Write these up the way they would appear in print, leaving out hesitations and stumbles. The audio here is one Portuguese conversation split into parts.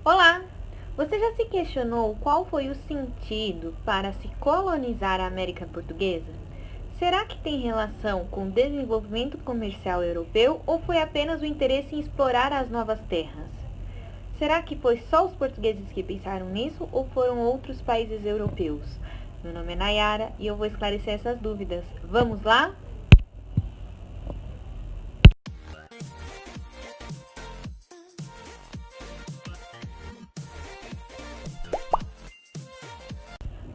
Olá! Você já se questionou qual foi o sentido para se colonizar a América Portuguesa? Será que tem relação com o desenvolvimento comercial europeu ou foi apenas o interesse em explorar as novas terras? Será que foi só os portugueses que pensaram nisso ou foram outros países europeus? Meu nome é Nayara e eu vou esclarecer essas dúvidas. Vamos lá?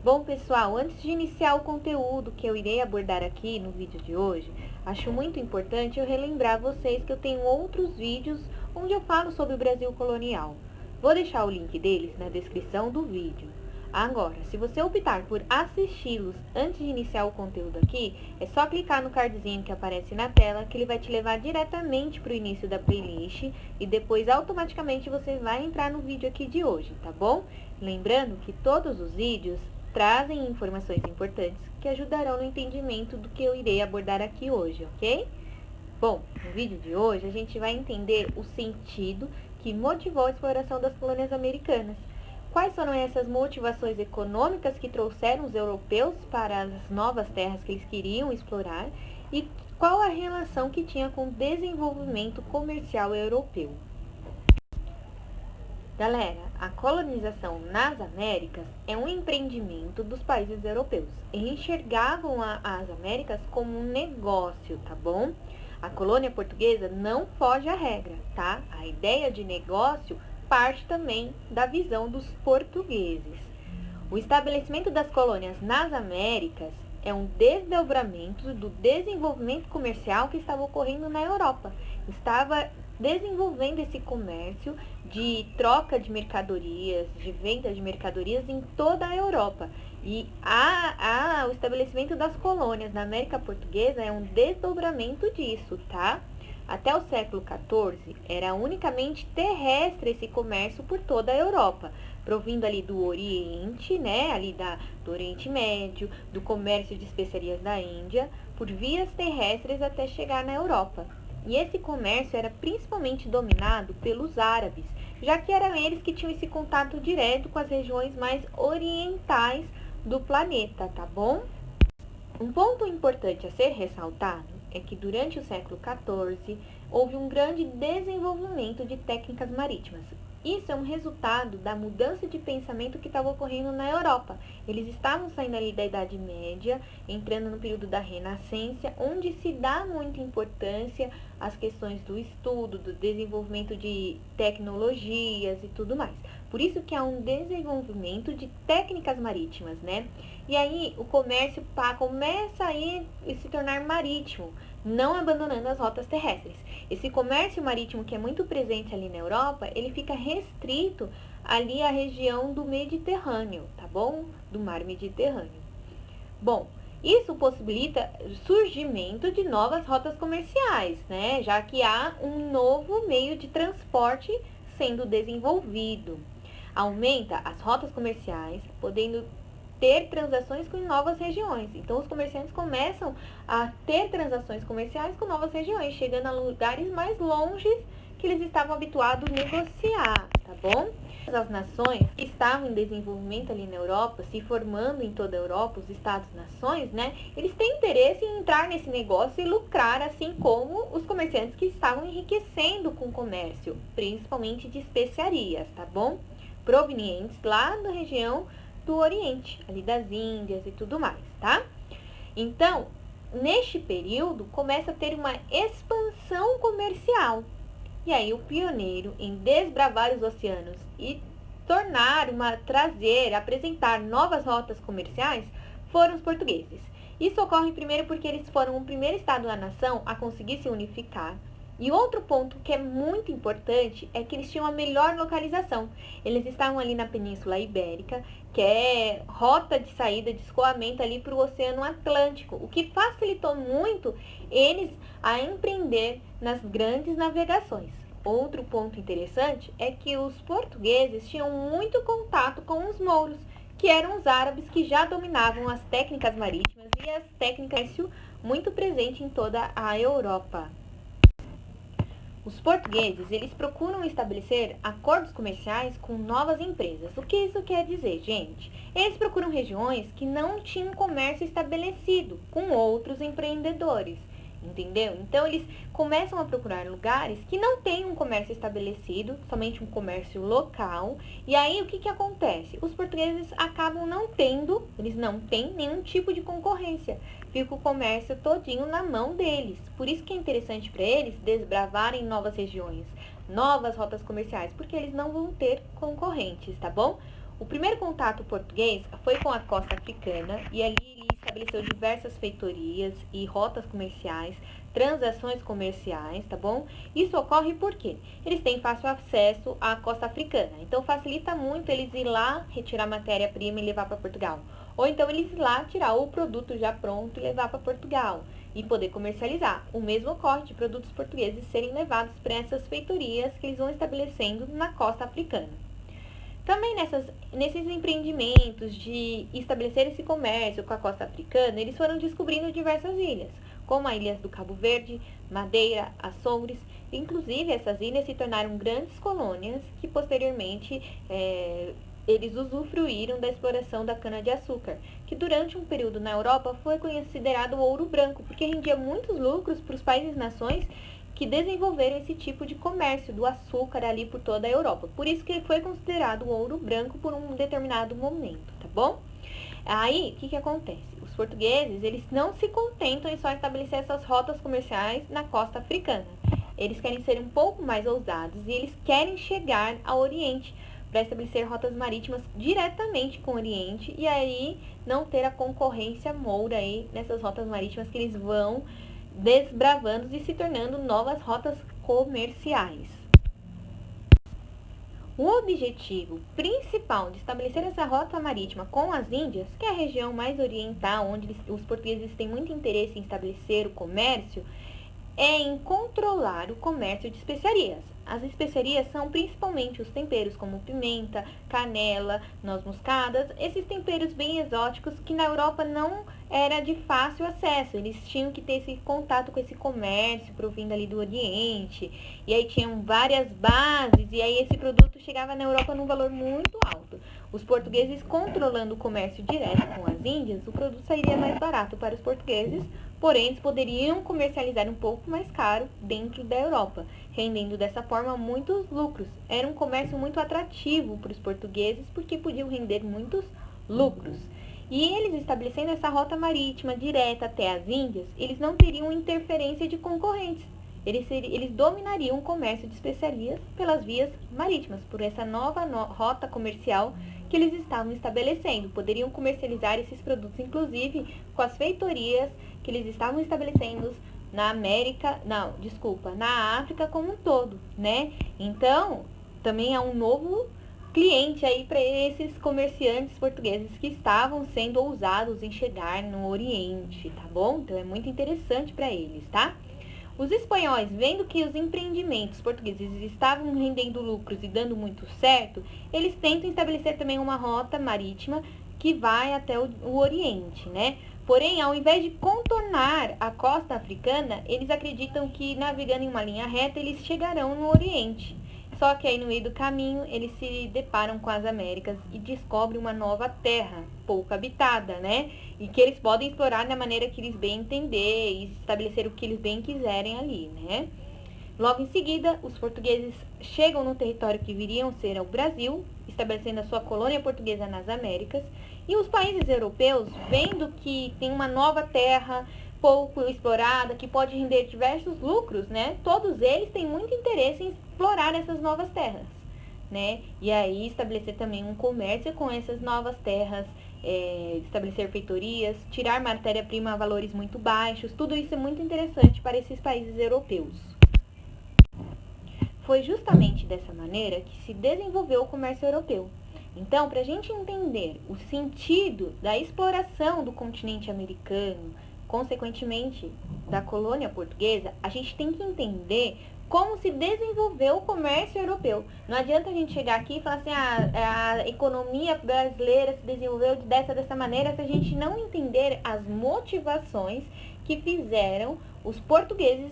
Bom, pessoal, antes de iniciar o conteúdo que eu irei abordar aqui no vídeo de hoje, acho muito importante eu relembrar vocês que eu tenho outros vídeos onde eu falo sobre o Brasil colonial. Vou deixar o link deles na descrição do vídeo. Agora, se você optar por assisti-los antes de iniciar o conteúdo aqui, é só clicar no cardzinho que aparece na tela que ele vai te levar diretamente para o início da playlist e depois automaticamente você vai entrar no vídeo aqui de hoje, tá bom? Lembrando que todos os vídeos trazem informações importantes que ajudarão no entendimento do que eu irei abordar aqui hoje, ok? Bom, no vídeo de hoje a gente vai entender o sentido que motivou a exploração das colônias americanas. Quais foram essas motivações econômicas que trouxeram os europeus para as novas terras que eles queriam explorar e qual a relação que tinha com o desenvolvimento comercial europeu. Galera, a colonização nas Américas é um empreendimento dos países europeus. Eles enxergavam as Américas como um negócio, tá bom? A colônia portuguesa não foge à regra, tá? A ideia de negócio parte também da visão dos portugueses. O estabelecimento das colônias nas Américas é um desdobramento do desenvolvimento comercial que estava ocorrendo na Europa. Estava desenvolvendo esse comércio de troca de mercadorias, de venda de mercadorias em toda a Europa. E o estabelecimento das colônias na América Portuguesa é um desdobramento disso, tá? Até o século XIV, era unicamente terrestre esse comércio por toda a Europa, provindo ali do Oriente, né, do Oriente Médio, do comércio de especiarias da Índia, por vias terrestres até chegar na Europa. E esse comércio era principalmente dominado pelos árabes, já que eram eles que tinham esse contato direto com as regiões mais orientais do planeta, tá bom? Um ponto importante a ser ressaltado é que durante o século XIV houve um grande desenvolvimento de técnicas marítimas. Isso é um resultado da mudança de pensamento que estava ocorrendo na Europa. Eles estavam saindo ali da Idade Média, entrando no período da Renascença, onde se dá muita importância às questões do estudo, do desenvolvimento de tecnologias e tudo mais. Por isso que há um desenvolvimento de técnicas marítimas, né? E aí o comércio começa a se tornar marítimo, não abandonando as rotas terrestres. Esse comércio marítimo que é muito presente ali na Europa, ele fica restrito ali à região do Mediterrâneo, tá bom? Do mar Mediterrâneo. Bom, isso possibilita o surgimento de novas rotas comerciais, né? Já que há um novo meio de transporte sendo desenvolvido. Aumenta as rotas comerciais, podendo ter transações com novas regiões. Então, os comerciantes começam a ter transações comerciais com novas regiões, chegando a lugares mais longes que eles estavam habituados a negociar, tá bom? As nações que estavam em desenvolvimento ali na Europa, se formando em toda a Europa, os Estados-nações, né? Eles têm interesse em entrar nesse negócio e lucrar, assim como os comerciantes que estavam enriquecendo com o comércio, principalmente de especiarias, tá bom? Provenientes lá da região do Oriente, ali das Índias e tudo mais, tá? Então, neste período, começa a ter uma expansão comercial. E aí, o pioneiro em desbravar os oceanos e apresentar novas rotas comerciais foram os portugueses. Isso ocorre primeiro porque eles foram o primeiro estado da nação a conseguir se unificar. E outro ponto que é muito importante é que eles tinham a melhor localização. Eles estavam ali na Península Ibérica, que é rota de saída, de escoamento ali para o Oceano Atlântico, o que facilitou muito eles a empreender nas grandes navegações. Outro ponto interessante é que os portugueses tinham muito contato com os mouros, que eram os árabes que já dominavam as técnicas marítimas e as técnicas muito presentes em toda a Europa. Os portugueses, eles procuram estabelecer acordos comerciais com novas empresas. O que isso quer dizer, gente? Eles procuram regiões que não tinham comércio estabelecido com outros empreendedores, entendeu? Então, eles começam a procurar lugares que não têm um comércio estabelecido, somente um comércio local. E aí, o que que acontece? Os portugueses acabam não tendo, eles não têm nenhum tipo de concorrência. Fica o comércio todinho na mão deles. Por isso que é interessante para eles desbravarem novas regiões, novas rotas comerciais, porque eles não vão ter concorrentes, tá bom? O primeiro contato português foi com a costa africana e ali ele estabeleceu diversas feitorias e rotas comerciais, transações comerciais, tá bom? Isso ocorre porque eles têm fácil acesso à costa africana, então facilita muito eles ir lá retirar matéria-prima e levar para Portugal. Ou então eles ir lá tirar o produto já pronto e levar para Portugal e poder comercializar. O mesmo ocorre de produtos portugueses serem levados para essas feitorias que eles vão estabelecendo na costa africana. Também nesses empreendimentos de estabelecer esse comércio com a costa africana, eles foram descobrindo diversas ilhas, como as ilhas do Cabo Verde, Madeira, Açores. Inclusive, essas ilhas se tornaram grandes colônias que posteriormente eles usufruíram da exploração da cana-de-açúcar, que durante um período na Europa foi considerado ouro branco, porque rendia muitos lucros para os países e nações que desenvolveram esse tipo de comércio do açúcar ali por toda a Europa. Por isso que ele foi considerado ouro branco por um determinado momento, tá bom? Aí, o que que acontece? Os portugueses, eles não se contentam em só estabelecer essas rotas comerciais na costa africana. Eles querem ser um pouco mais ousados e eles querem chegar ao Oriente para estabelecer rotas marítimas diretamente com o Oriente e aí não ter a concorrência moura aí nessas rotas marítimas que eles vão desbravando e se tornando novas rotas comerciais. O objetivo principal de estabelecer essa rota marítima com as Índias, que é a região mais oriental, onde os portugueses têm muito interesse em estabelecer o comércio, é em controlar o comércio de especiarias. As especiarias são principalmente os temperos como pimenta, canela, noz moscadas, esses temperos bem exóticos que na Europa não era de fácil acesso. Eles tinham que ter esse contato com esse comércio provindo ali do Oriente. E aí tinham várias bases e aí esse produto chegava na Europa num valor muito alto. Os portugueses controlando o comércio direto com as Índias, o produto sairia mais barato para os portugueses, porém eles poderiam comercializar um pouco mais caro dentro da Europa, rendendo dessa forma muitos lucros. Era um comércio muito atrativo para os portugueses porque podiam render muitos lucros. E eles estabelecendo essa rota marítima direta até as Índias, eles não teriam interferência de concorrentes. Eles dominariam o comércio de especiarias pelas vias marítimas, por essa nova rota comercial que eles estavam estabelecendo. Poderiam comercializar esses produtos, inclusive, com as feitorias que eles estavam estabelecendo na África como um todo, né? Então, também é um novo cliente aí para esses comerciantes portugueses que estavam sendo ousados em chegar no Oriente, tá bom? Então, é muito interessante para eles, tá? Os espanhóis, vendo que os empreendimentos portugueses estavam rendendo lucros e dando muito certo, eles tentam estabelecer também uma rota marítima que vai até o Oriente, né? Porém, ao invés de contornar a costa africana, eles acreditam que navegando em uma linha reta, eles chegarão no Oriente. Só que aí no meio do caminho, eles se deparam com as Américas e descobrem uma nova terra, pouco habitada, né? E que eles podem explorar da maneira que eles bem entender e estabelecer o que eles bem quiserem ali, né? Logo em seguida, os portugueses chegam no território que viriam ser o Brasil, estabelecendo a sua colônia portuguesa nas Américas, e os países europeus, vendo que tem uma nova terra pouco explorada, que pode render diversos lucros, né? Todos eles têm muito interesse em explorar essas novas terras, né? E aí estabelecer também um comércio com essas novas terras, estabelecer feitorias, tirar matéria-prima a valores muito baixos, tudo isso é muito interessante para esses países europeus. Foi justamente dessa maneira que se desenvolveu o comércio europeu. Então, para a gente entender o sentido da exploração do continente americano, consequentemente da colônia portuguesa, a gente tem que entender como se desenvolveu o comércio europeu. Não adianta a gente chegar aqui e falar assim, a economia brasileira se desenvolveu dessa maneira, se a gente não entender as motivações que fizeram os portugueses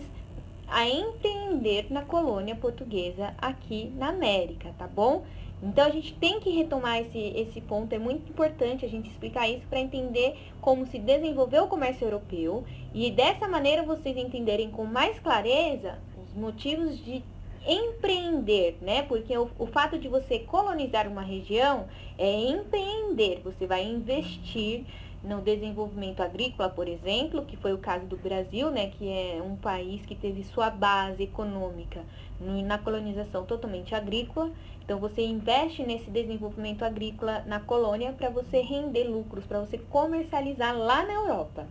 a empreender na colônia portuguesa aqui na América, tá bom? Então a gente tem que retomar esse ponto, é muito importante a gente explicar isso para entender como se desenvolveu o comércio europeu e dessa maneira vocês entenderem com mais clareza os motivos de empreender, né? Porque o fato de você colonizar uma região é empreender, você vai investir no desenvolvimento agrícola, por exemplo, que foi o caso do Brasil, né, que é um país que teve sua base econômica na colonização totalmente agrícola. Então, você investe nesse desenvolvimento agrícola na colônia para você render lucros, para você comercializar lá na Europa.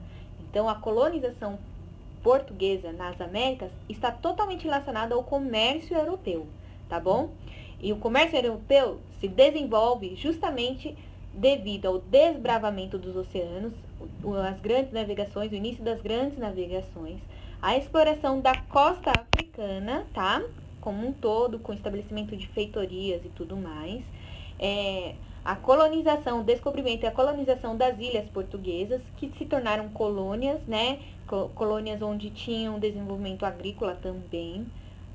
Então, a colonização portuguesa nas Américas está totalmente relacionada ao comércio europeu, tá bom? E o comércio europeu se desenvolve justamente devido ao desbravamento dos oceanos, as grandes navegações, o início das grandes navegações, a exploração da costa africana, tá? Como um todo, com estabelecimento de feitorias e tudo mais, a colonização, o descobrimento e a colonização das ilhas portuguesas, que se tornaram colônias, né? Colônias onde tinham desenvolvimento agrícola também,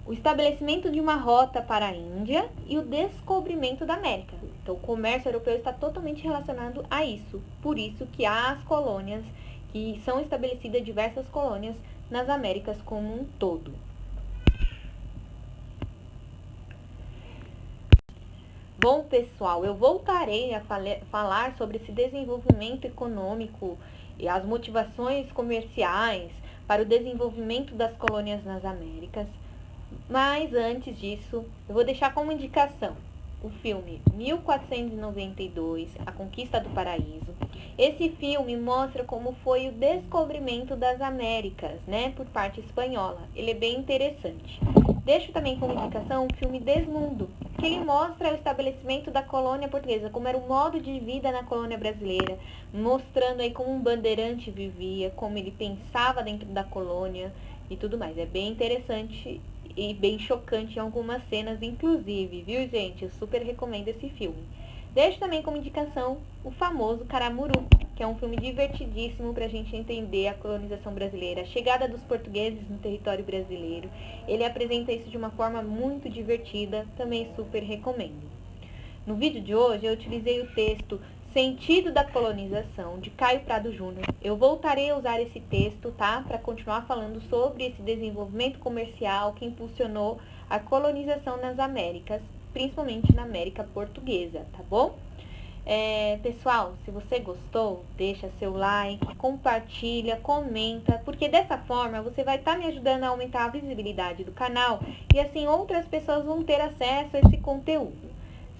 o estabelecimento de uma rota para a Índia e o descobrimento da América. Então, o comércio europeu está totalmente relacionado a isso. Por isso que há as colônias, que são estabelecidas diversas colônias nas Américas como um todo. Bom, pessoal, eu voltarei a falar sobre esse desenvolvimento econômico e as motivações comerciais para o desenvolvimento das colônias nas Américas. Mas antes disso, eu vou deixar como indicação o filme 1492, A Conquista do Paraíso. Esse filme mostra como foi o descobrimento das Américas, né, por parte espanhola. Ele é bem interessante. Deixo também como indicação o filme Desmundo, que ele mostra o estabelecimento da colônia portuguesa, como era o modo de vida na colônia brasileira, mostrando aí como um bandeirante vivia, como ele pensava dentro da colônia e tudo mais. É bem interessante e bem chocante em algumas cenas, inclusive, viu, gente? Eu super recomendo esse filme. Deixo também como indicação o famoso Caramuru, que é um filme divertidíssimo para a gente entender a colonização brasileira, a chegada dos portugueses no território brasileiro. Ele apresenta isso de uma forma muito divertida, também super recomendo. No vídeo de hoje eu utilizei o texto Sentido da Colonização, de Caio Prado Júnior. Eu voltarei a usar esse texto, tá? Para continuar falando sobre esse desenvolvimento comercial que impulsionou a colonização nas Américas, principalmente na América Portuguesa, tá bom? Pessoal, se você gostou, deixa seu like, compartilha, comenta, porque dessa forma você vai estar me ajudando a aumentar a visibilidade do canal e assim outras pessoas vão ter acesso a esse conteúdo.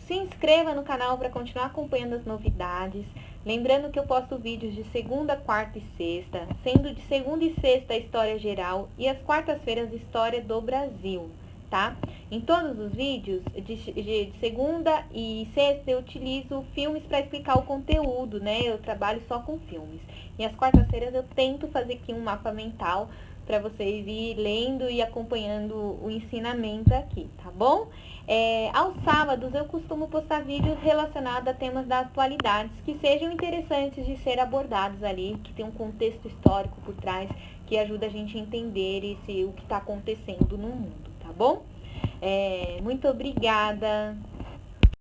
Se inscreva no canal para continuar acompanhando as novidades. Lembrando que eu posto vídeos de segunda, quarta e sexta, sendo de segunda e sexta a História Geral e às quartas-feiras História do Brasil, tá? Em todos os vídeos de segunda e sexta eu utilizo filmes para explicar o conteúdo, né? Eu trabalho só com filmes. E às quartas-feiras eu tento fazer aqui um mapa mental para vocês ir lendo e acompanhando o ensinamento aqui, tá bom? Aos sábados eu costumo postar vídeos relacionados a temas da atualidade que sejam interessantes de ser abordados ali, que tem um contexto histórico por trás, que ajuda a gente a entender o que está acontecendo no mundo, tá bom? Muito obrigada!